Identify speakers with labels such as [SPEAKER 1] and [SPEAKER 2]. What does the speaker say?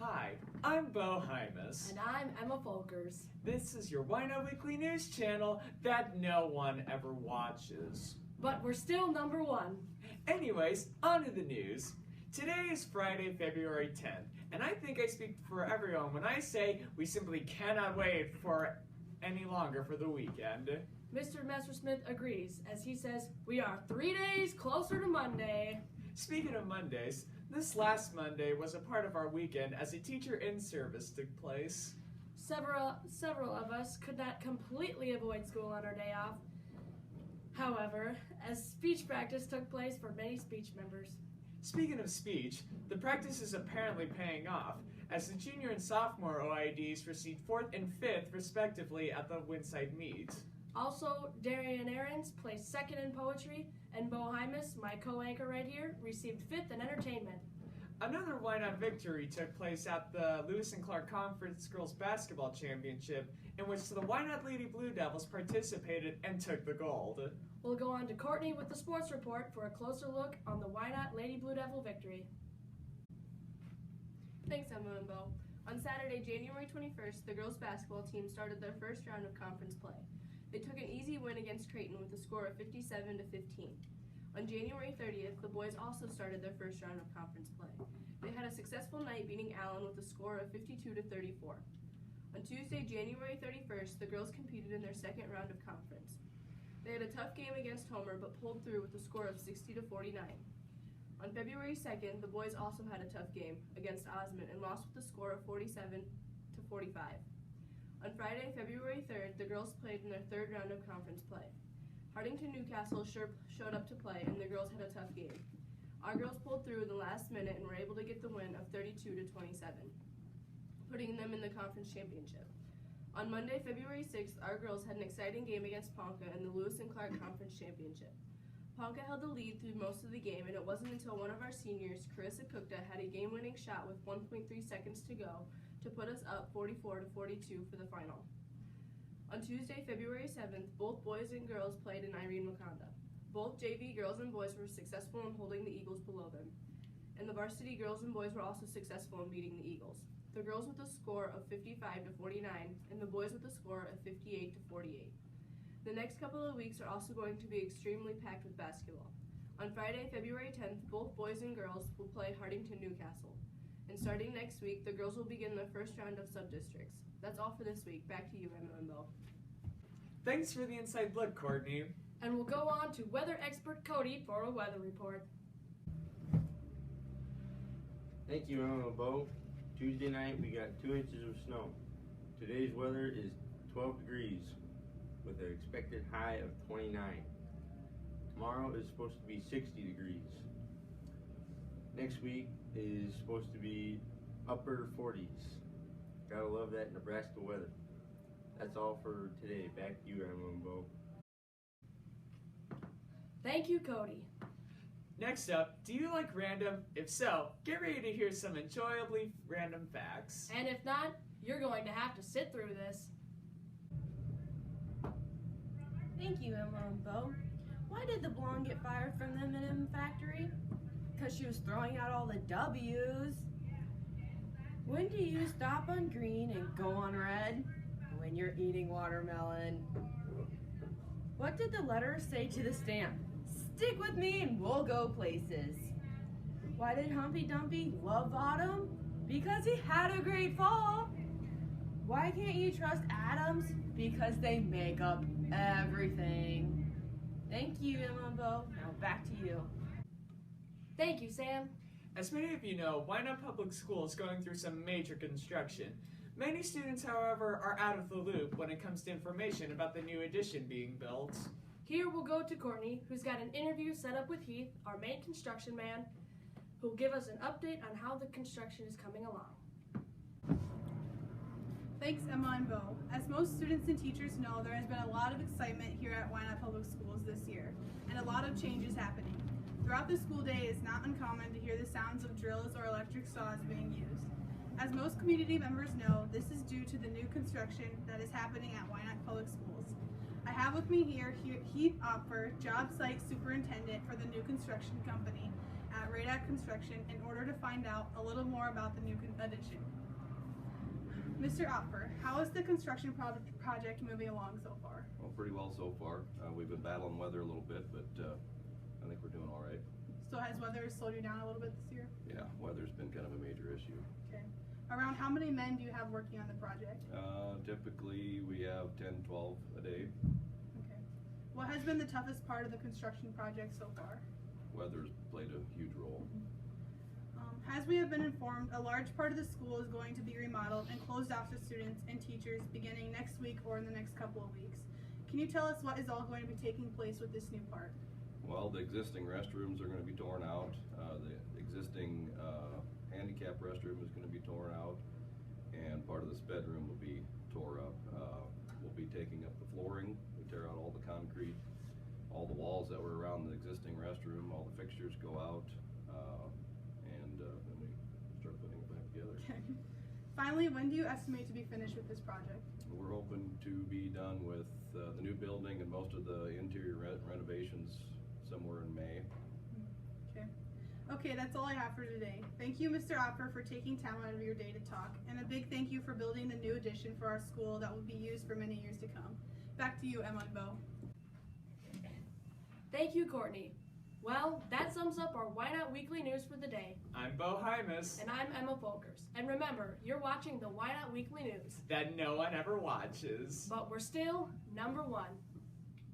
[SPEAKER 1] Hi, I'm Bo Hymas.
[SPEAKER 2] And I'm Emma Folkers.
[SPEAKER 1] This is your Wynot Weekly News channel that no one ever watches.
[SPEAKER 2] But we're still number one.
[SPEAKER 1] Anyways, on to the news. Today is Friday, February 10th, and I think I speak for everyone when I say we simply cannot wait for any longer for the weekend.
[SPEAKER 2] Mr. Messersmith agrees, as he says, we are 3 days closer to Monday.
[SPEAKER 1] Speaking of Mondays, this last Monday was a part of our weekend as a teacher in service took place.
[SPEAKER 2] Several of us could not completely avoid school on our day off. However, as speech practice took place for many speech members.
[SPEAKER 1] Speaking of speech, the practice is apparently paying off, as the junior and sophomore OIDs received 4th and 5th respectively at the Winside meet.
[SPEAKER 2] Also, Darian Aarons placed 2nd in poetry, and Bo Hymas, my co-anchor right here, received 5th in entertainment.
[SPEAKER 1] Another Wynot victory took place at the Lewis and Clark Conference Girls Basketball Championship, in which the Wynot Lady Blue Devils participated and took the gold.
[SPEAKER 2] We'll go on to Courtney with the sports report for a closer look on the Wynot Lady Blue Devil victory.
[SPEAKER 3] Thanks, Emma and Bo. On Saturday, January 21st, the girls basketball team started their first round of conference play. They took an easy win against Creighton with a score of 57-15. On January 30th, the boys also started their first round of conference play. They had a successful night beating Allen with a score of 52-34. On Tuesday, January 31st, the girls competed in their second round of conference. They had a tough game against Homer but pulled through with a score of 60-49. On February 2nd, the boys also had a tough game against Osmond and lost with a score of 47-45. On Friday, February 3rd, the girls played in their third round of conference play. Hardington Newcastle showed up to play, and the girls had a tough game. Our girls pulled through in the last minute and were able to get the win of 32-27, putting them in the conference championship. On Monday, February 6th, our girls had an exciting game against Ponca in the Lewis and Clark Conference Championship. Ponca held the lead through most of the game, and it wasn't until one of our seniors, Carissa Cookta, had a game-winning shot with 1.3 seconds to go to put us up 44-42 for the final. On Tuesday, February 7th, both boys and girls played in Irene Wakanda. Both JV girls and boys were successful in holding the Eagles below them, and the varsity girls and boys were also successful in beating the Eagles. The girls with a score of 55-49, and the boys with a score of 58-48. The next couple of weeks are also going to be extremely packed with basketball. On Friday, February 10th, both boys and girls will play Hardington Newcastle. And starting next week, the girls will begin their first round of sub-districts. That's all for this week. Back to you, Emma and Bo.
[SPEAKER 1] Thanks for the inside look, Courtney.
[SPEAKER 2] And we'll go on to weather expert Cody for a weather report.
[SPEAKER 4] Thank you, Emma and Bo. Tuesday night, we got 2 inches of snow. Today's weather is 12 degrees with an expected high of 29. Tomorrow is supposed to be 60 degrees. Next week is supposed to be upper 40s. Gotta love that Nebraska weather. That's all for today. Back to you, Emma and Bo.
[SPEAKER 2] Thank you, Cody.
[SPEAKER 1] Next up, do you like random? If so, get ready to hear some enjoyably random facts.
[SPEAKER 2] And if not, you're going to have to sit through this.
[SPEAKER 5] Thank you, Emma and Bo. Why did the blonde get fired from the M&M factory? Because she was throwing out all the W's. When do you stop on green and go on red? When you're eating watermelon. What did the letter say to the stamp? Stick with me and we'll go places. Why did Humpty Dumpty love autumn? Because he had a great fall. Why can't you trust atoms? Because they make up everything. Thank you, Emma and Bo. Now back to you.
[SPEAKER 2] Thank you, Sam.
[SPEAKER 1] As many of you know, Wynot Public School is going through some major construction. Many students, however, are out of the loop when it comes to information about the new addition being built.
[SPEAKER 2] Here we'll go to Courtney, who's got an interview set up with Heath, our main construction man, who'll give us an update on how the construction is coming along.
[SPEAKER 6] Thanks, Emma and Bo. As most students and teachers know, there has been a lot of excitement here at Wynot Public Schools this year, and a lot of changes happening. Throughout the school day, it is not uncommon to hear the sounds of drills or electric saws being used. As most community members know, this is due to the new construction that is happening at Wynot Public Schools. I have with me here Heath Opfer, Job Site Superintendent for the new construction company, at Radar Construction in order to find out a little more about the new addition. Mr. Opfer, how is the construction project moving along so far?
[SPEAKER 7] Well, pretty well so far. We've been battling weather a little bit, but I think we're doing all right.
[SPEAKER 6] So has weather slowed you down a little bit this year?
[SPEAKER 7] Yeah, weather's been kind of a major issue.
[SPEAKER 6] Okay. Around how many men do you have working on the project?
[SPEAKER 7] Typically, we have 10, 12 a day.
[SPEAKER 6] Okay. What has been the toughest part of the construction project so far?
[SPEAKER 7] Weather's played a huge role.
[SPEAKER 6] As we have been informed, a large part of the school is going to be remodeled and closed off to students and teachers beginning next week or in the next couple of weeks. Can you tell us what is all going to be taking place with this new part?
[SPEAKER 7] Well, the existing restrooms are going to be torn out. The existing handicap restroom is going to be torn out, and part of this bedroom will be tore up. We'll be taking up the flooring. We tear out all the concrete. All the walls that were around the existing restroom, all the fixtures go out, and then we start putting it back together.
[SPEAKER 6] Okay. Finally, when do you estimate to be finished with this project?
[SPEAKER 7] We're hoping to be done with the new building and most of the interior renovations somewhere in May.
[SPEAKER 6] Okay, that's all I have for today. Thank you, Mr. Opfer, for taking time out of your day to talk, and a big thank you for building the new addition for our school that will be used for many years to come. Back to you, Emma and Bo.
[SPEAKER 2] Thank you, Courtney. Well, that sums up our Why Not Weekly News for the day.
[SPEAKER 1] I'm Bo Hymas.
[SPEAKER 2] And I'm Emma Folkers. And remember, you're watching the Why Not Weekly News.
[SPEAKER 1] That no one ever watches.
[SPEAKER 2] But we're still #1.